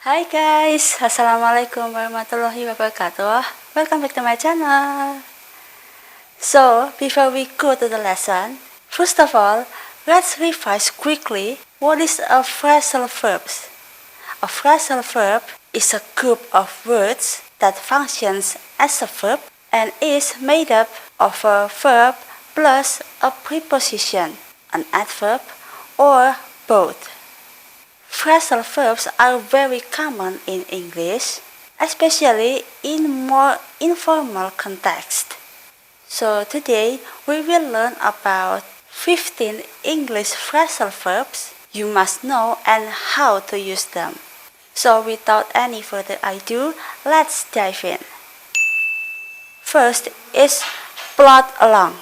Hi guys, Assalamualaikum warahmatullahi wabarakatuh. Welcome back to my channel. So, before we go to the lesson, first of all, let's revise quickly what is a phrasal verb. A phrasal verb is a group of words that functions as a verb and is made up of a verb plus a preposition, an adverb, or both. Phrasal verbs are very common in English, especially in more informal context. So today we will learn about 15 English phrasal verbs you must know and how to use them. So without any further ado, let's dive in. First is plod along.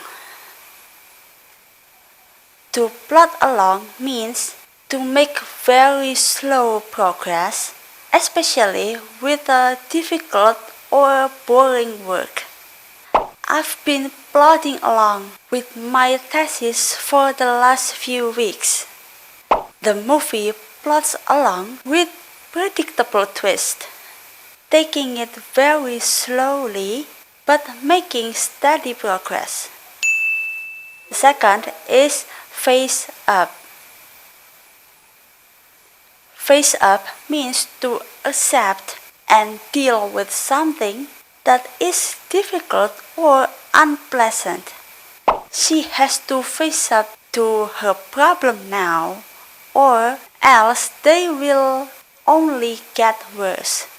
To plod along means to make very slow progress, especially with a difficult or boring work. I've been plodding along with my thesis for the last few weeks. The movie plods along with predictable twist, taking it very slowly but making steady progress. The second is face up. Face up means to accept and deal with something that is difficult or unpleasant. She has to face up to her problem now, or else they will only get worse.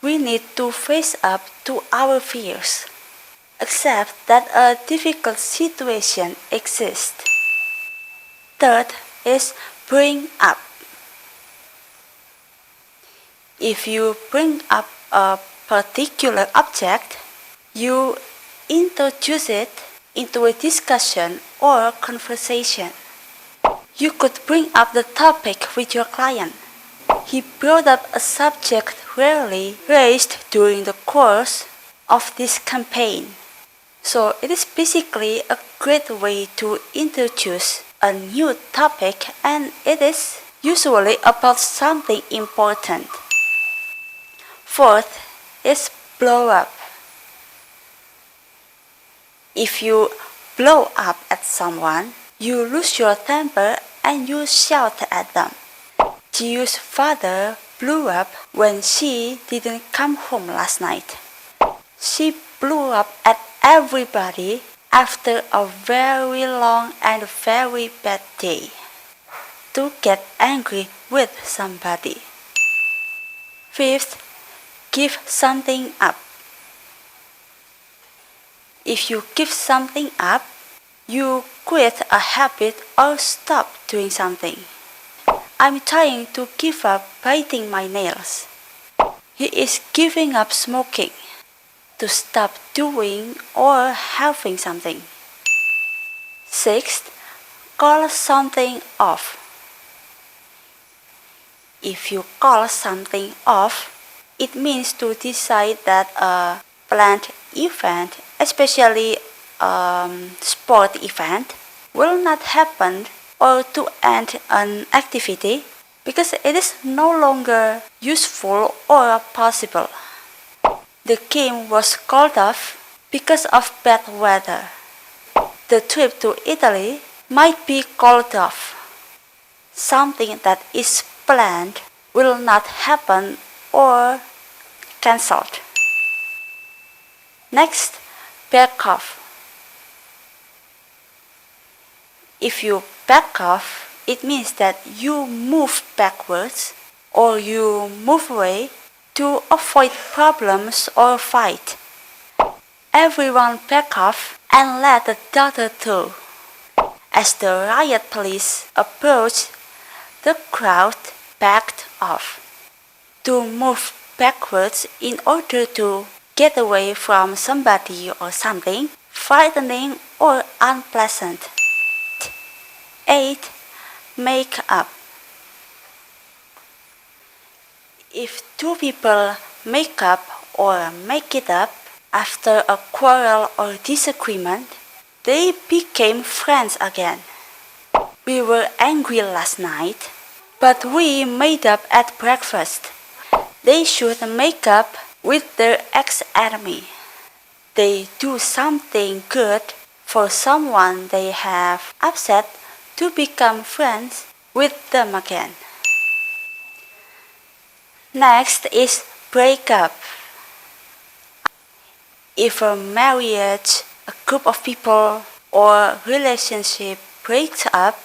We need to face up to our fears. Accept that a difficult situation exists. Third is bring up. If you bring up a particular object, you introduce it into a discussion or conversation. You could bring up the topic with your client. He brought up a subject rarely raised during the course of this campaign. So it is basically a great way to introduce a new topic, and it is usually about something important. Fourth is blow up. If you blow up at someone, you lose your temper and you shout at them. Jiu's father blew up when she didn't come home last night. She blew up at everybody after a very long and very bad day. To get angry with somebody. Fifth, give something up. If you give something up, you quit a habit or stop doing something. I'm trying to give up biting my nails. He is giving up smoking. To stop doing or having something. Sixth, call something off. If you call something off, it means to decide that a planned event, especially a sport event, will not happen, or to end an activity because it is no longer useful or possible. The game was called off because of bad weather. The trip to Italy might be called off. Something that is planned will not happen or cancelled. Next, back off. If you back off, it means that you move backwards or you move away to avoid problems or fight. Everyone back off and let the doctor through. As the riot police approached, the crowd backed off. To move backwards in order to get away from somebody or something frightening or unpleasant. 8. Make up. If two people make up or make it up after a quarrel or disagreement, they became friends again. We were angry last night, but we made up at breakfast. They should make up with their ex-enemy. They do something good for someone they have upset to become friends with them again. Next is break up. If a marriage, a group of people, or relationship breaks up,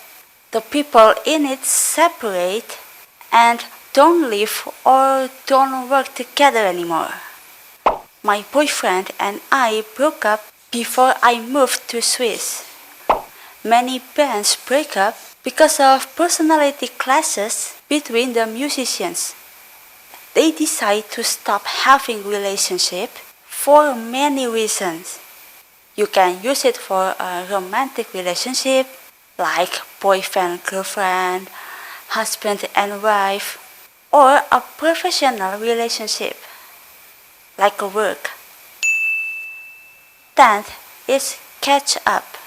the people in it separate and don't live or don't work together anymore. My boyfriend and I broke up before I moved to Swiss. Many bands break up because of personality clashes between the musicians. They decide to stop having relationship for many reasons. You can use it for a romantic relationship like boyfriend-girlfriend, husband and wife, or a professional relationship like a work. 10th is catch up.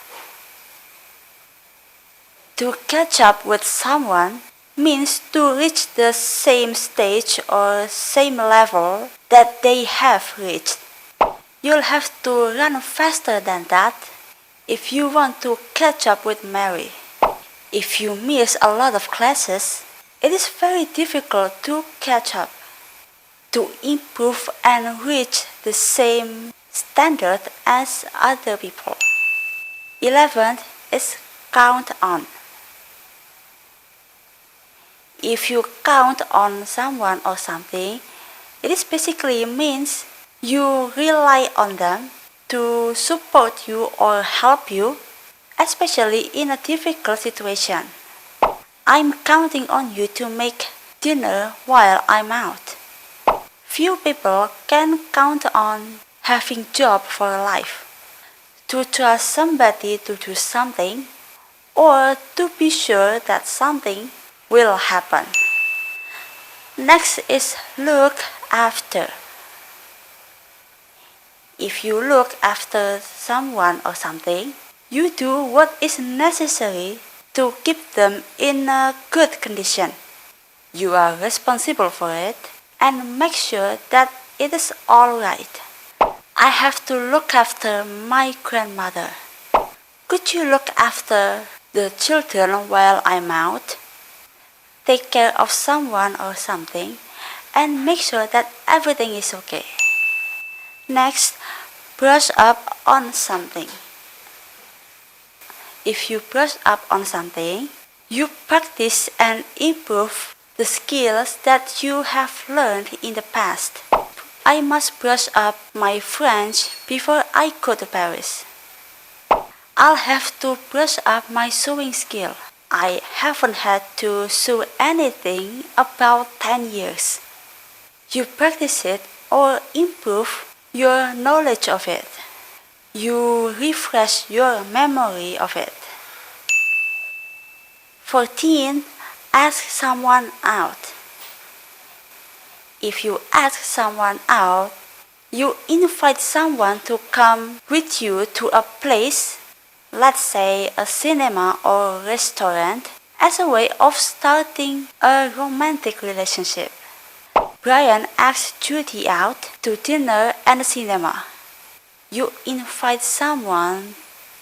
To catch up with someone means to reach the same stage or same level that they have reached. You'll have to run faster than that if you want to catch up with Mary. If you miss a lot of classes, it is very difficult to catch up. To improve and reach the same standard as other people. 11th is count on. If you count on someone or something, it basically means you rely on them to support you or help you, especially in a difficult situation. I'm counting on you to make dinner while I'm out. Few people can count on having job for life, to trust somebody to do something, or to be sure that something will happen. Next is look after. If you look after someone or something, you do what is necessary to keep them in a good condition. You are responsible for it and make sure that it is all right. I have to look after my grandmother. Could you look after the children while I'm out? Take care of someone or something and make sure that everything is okay. Next, brush up on something. If you brush up on something, you practice and improve the skills that you have learned in the past. I must brush up my French before I go to Paris. I'll have to brush up my sewing skill. I haven't had to sew anything about 10 years. You practice it or improve your knowledge of it. You refresh your memory of it. 14. Ask someone out. If you ask someone out, you invite someone to come with you to a place, let's say a cinema or restaurant, as a way of starting a romantic relationship. Brian asked Judy out to dinner and cinema. You invite someone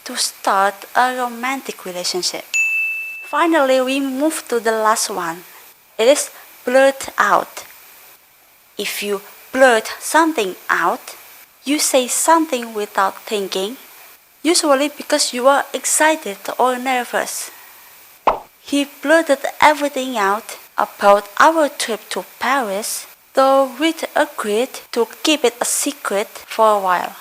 to start a romantic relationship. Finally, we move to the last one. It is blurt out. If you blurt something out, you say something without thinking, usually because you are excited or nervous. He blurted everything out about our trip to Paris, though we'd agreed to keep it a secret for a while.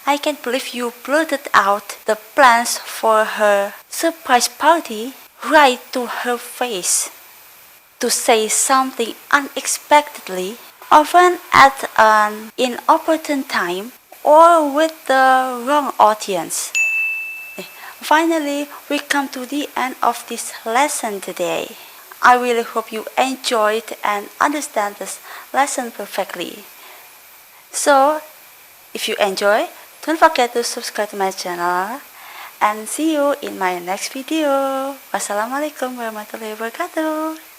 I can't believe you blurted out the plans for her surprise party right to her face. To say something unexpectedly, often at an inopportune time, or with the wrong audience. Finally, we come to the end of this lesson today. I really hope you enjoyed and understand this lesson perfectly. So, if you enjoy, don't forget to subscribe to my channel and see you in my next video. Wassalamualaikum warahmatullahi wabarakatuh.